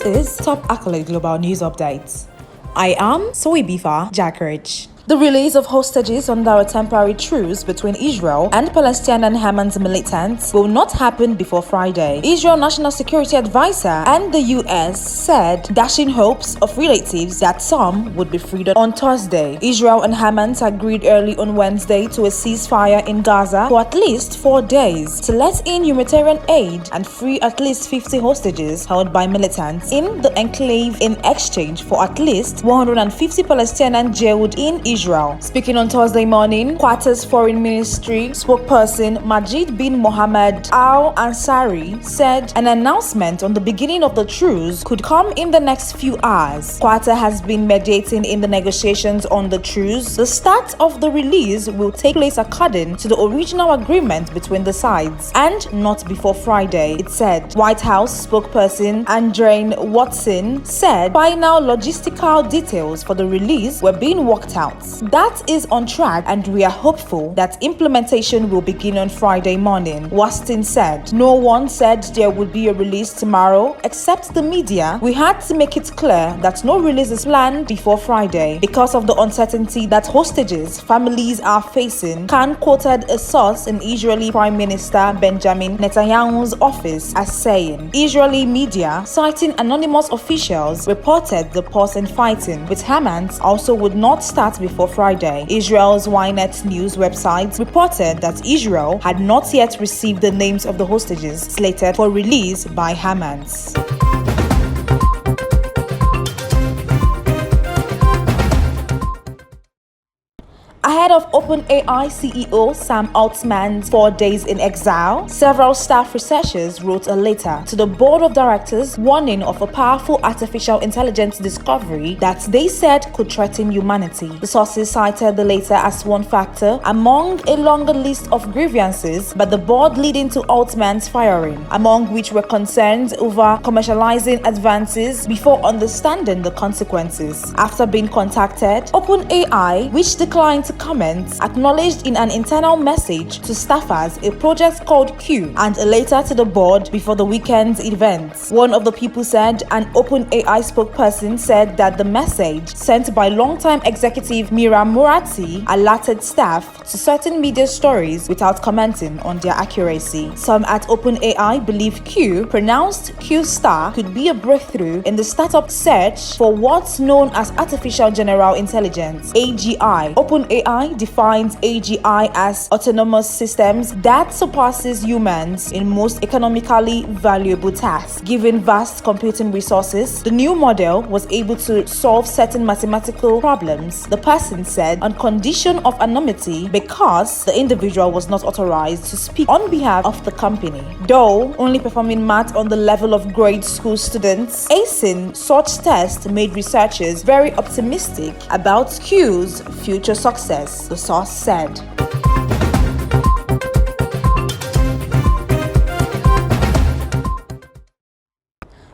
This is Top Accolade Global News Updates. I am Soibifa Jackridge. The release of hostages under a temporary truce between Israel and Palestinian Hamas militants will not happen before Friday. Israel National Security Advisor and the US said, dashing hopes of relatives that some would be freed on Thursday. Israel and Hamas agreed early on Wednesday to a ceasefire in Gaza for at least 4 days to let in humanitarian aid and free at least 50 hostages held by militants in the enclave in exchange for at least 150 Palestinians jailed in Israel. Speaking on Thursday morning, Qatar's Foreign Ministry spokesperson Majid bin Mohammed Al Ansari said an announcement on the beginning of the truce could come in the next few hours. Qatar has been mediating in the negotiations on the truce. The start of the release will take place according to the original agreement between the sides and not before Friday, it said. White House spokesperson Andrew Watson said by now logistical details for the release were being worked out. That is on track and we are hopeful that implementation will begin on Friday morning, Watson said. No one said there would be a release tomorrow except the media. We had to make it clear that no release is planned before Friday because of the uncertainty that hostages families are facing, Khan quoted a source in Israeli Prime Minister Benjamin Netanyahu's office as saying. Israeli media, citing anonymous officials, reported the pause in fighting with Hamas also would not start before Friday. Israel's Ynet news website reported that Israel had not yet received the names of the hostages slated for release by Hamas. Ahead of OPENAI CEO Sam Altman's 4 days in exile, several staff researchers wrote a letter to the board of directors warning of a powerful artificial intelligence discovery that they said could threaten humanity. The sources cited the letter as one factor among a longer list of grievances by the board leading to Altman's firing, among which were concerns over commercializing advances before understanding the consequences. After being contacted, OPENAI, which declined to comment, acknowledged in an internal message to staffers a project called Q and a letter to the board before the weekend's events. One of the people said an OpenAI spokesperson said that the message sent by longtime executive Mira Murati alerted staff to certain media stories without commenting on their accuracy. Some at OpenAI believe Q, pronounced Q star, could be a breakthrough in the startup search for what's known as artificial general intelligence, AGI. OpenAI defines AGI as autonomous systems that surpasses humans in most economically valuable tasks. Given vast computing resources, the new model was able to solve certain mathematical problems, the person said, on condition of anonymity because the individual was not authorized to speak on behalf of the company. Though only performing math on the level of grade school students, acing such tests made researchers very optimistic about Q's future success, the source said.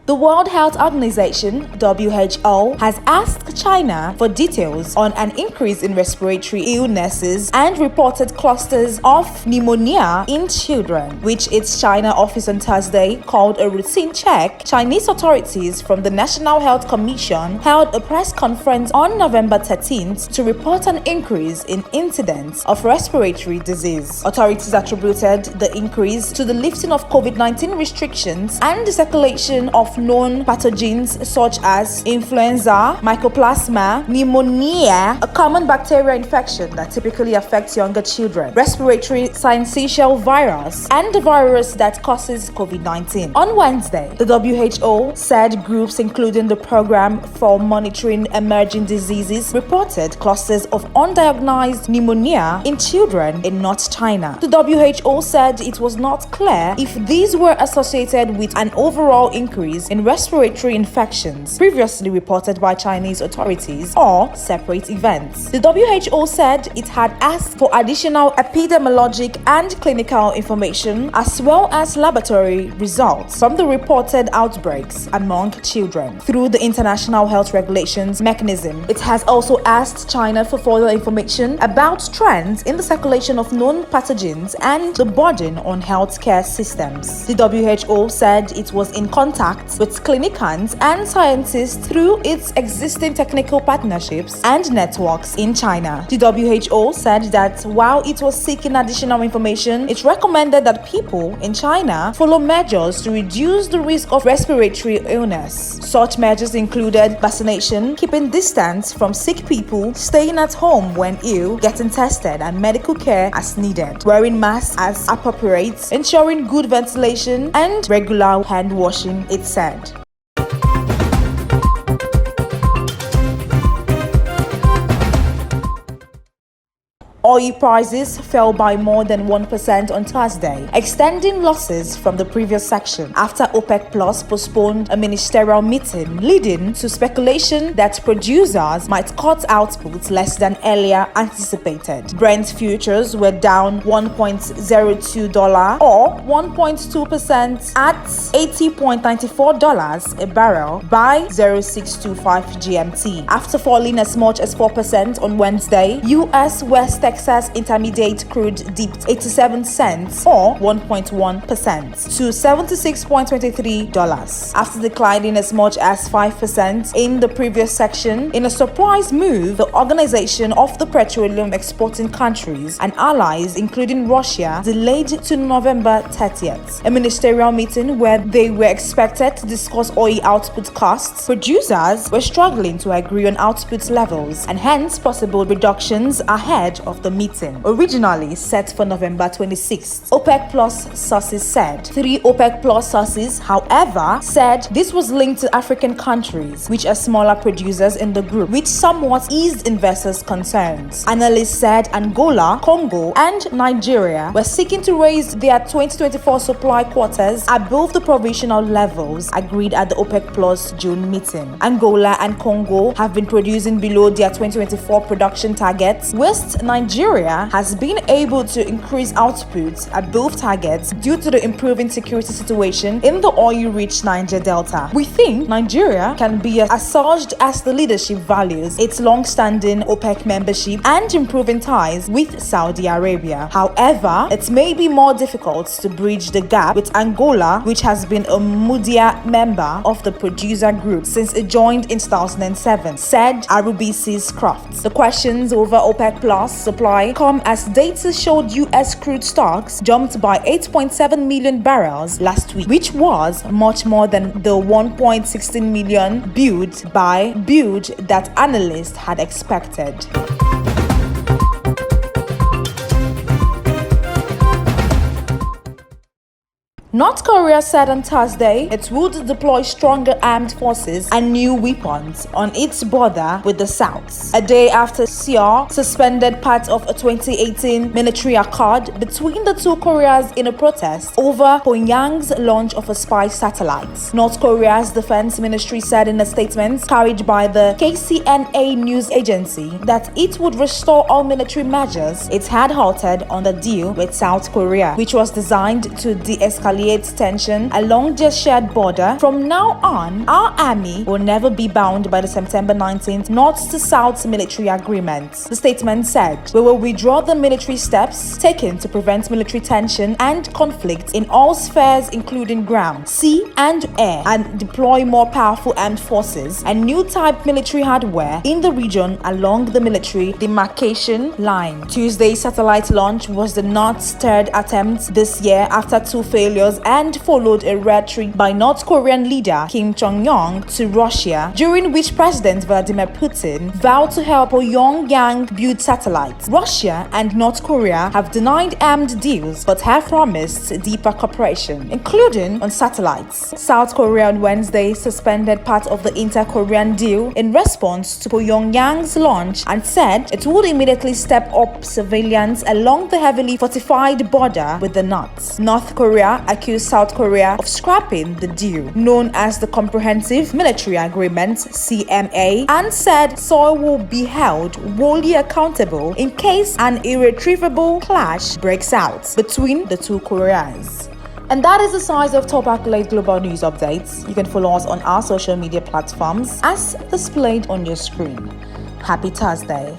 The World Health Organization, WHO, has asked China for details on an increase in respiratory illnesses and reported clusters of pneumonia in children, which its China office on Thursday called a routine check. Chinese authorities from the National Health Commission held a press conference on November 13th to report an increase in incidents of respiratory disease. Authorities attributed the increase to the lifting of COVID-19 restrictions and the circulation of known pathogens such as influenza, mycoplasma, pneumonia, a common bacterial infection that typically affects younger children, respiratory syncytial virus, and the virus that causes COVID-19. On Wednesday, the WHO said groups including the Program for Monitoring Emerging Diseases reported clusters of undiagnosed pneumonia in children in North China. The WHO said it was not clear if these were associated with an overall increase in respiratory infections previously reported by Chinese authorities or separate events. The WHO said it had asked for additional epidemiologic and clinical information as well as laboratory results from the reported outbreaks among children through the International Health Regulations mechanism. It has also asked China for further information about trends in the circulation of known pathogens and the burden on healthcare systems. The WHO said it was in contact works with clinicians and scientists through its existing technical partnerships and networks in China. The WHO said that while it was seeking additional information, it recommended that people in China follow measures to reduce the risk of respiratory illness. Such measures included vaccination, keeping distance from sick people, staying at home when ill, getting tested, and medical care as needed, wearing masks as appropriate, ensuring good ventilation, and regular hand washing, it said. Oil prices fell by more than 1% on Thursday, extending losses from the previous section after OPEC Plus postponed a ministerial meeting, leading to speculation that producers might cut output less than earlier anticipated. Brent futures were down $1.02 or 1.2% at $80.94 a barrel by 0625 GMT, after falling as much as 4% on Wednesday. U.S. West Texas Intermediate crude dipped 87 cents or 1.1% to $76.23 after declining as much as 5% in the previous section. In a surprise move, the Organization of the Petroleum Exporting Countries and allies, including Russia, delayed to November 30th, a ministerial meeting where they were expected to discuss oil output costs. Producers were struggling to agree on output levels and hence possible reductions ahead of the meeting, originally set for November 26th. OPEC Plus sources said. 3 OPEC Plus sources, however, said this was linked to African countries, which are smaller producers in the group, which somewhat eased investors' concerns. Analysts said Angola, Congo, and Nigeria were seeking to raise their 2024 supply quotas above the provisional levels agreed at the OPEC Plus June meeting. Angola and Congo have been producing below their 2024 production targets, whilst Nigeria has been able to increase output above targets due to the improving security situation in the oil-rich Niger Delta. We think Nigeria can be as surged as the leadership values its long-standing OPEC membership and improving ties with Saudi Arabia. However, it may be more difficult to bridge the gap with Angola, which has been a moodier member of the producer group since it joined in 2007, said Arubisi's Croft. The questions over OPEC Plus supply come as data showed U.S. crude stocks jumped by 8.7 million barrels last week, which was much more than the 1.16 million build that analysts had expected. North Korea said on Thursday it would deploy stronger armed forces and new weapons on its border with the South, a day after Seoul suspended part of a 2018 military accord between the two Koreas in a protest over Pyongyang's launch of a spy satellite. North Korea's defense ministry said in a statement carried by the KCNA news agency that it would restore all military measures it had halted on the deal with South Korea, which was designed to de-escalate tension along their shared border. From now on, our army will never be bound by the September 19th North to South military agreement. The statement said, we will withdraw the military steps taken to prevent military tension and conflict in all spheres including ground, sea, and air, and deploy more powerful armed forces and new type military hardware in the region along the military demarcation line. Tuesday's satellite launch was the North's third attempt this year after 2 failures and followed a rhetoric by North Korean leader Kim Jong-un to Russia, during which President Vladimir Putin vowed to help Pyongyang build satellites. Russia and North Korea have denied armed deals but have promised deeper cooperation, including on satellites. South Korea on Wednesday suspended part of the inter-Korean deal in response to Pyongyang's launch and said it would immediately step up surveillance along the heavily fortified border with the North. North Korea accused South Korea of scrapping the deal, known as the Comprehensive Military Agreement (CMA), and said Seoul will be held wholly accountable in case an irretrievable clash breaks out between the two Koreas. And that is the size of top accolade global news updates. You can follow us on our social media platforms as displayed on your screen. Happy Thursday.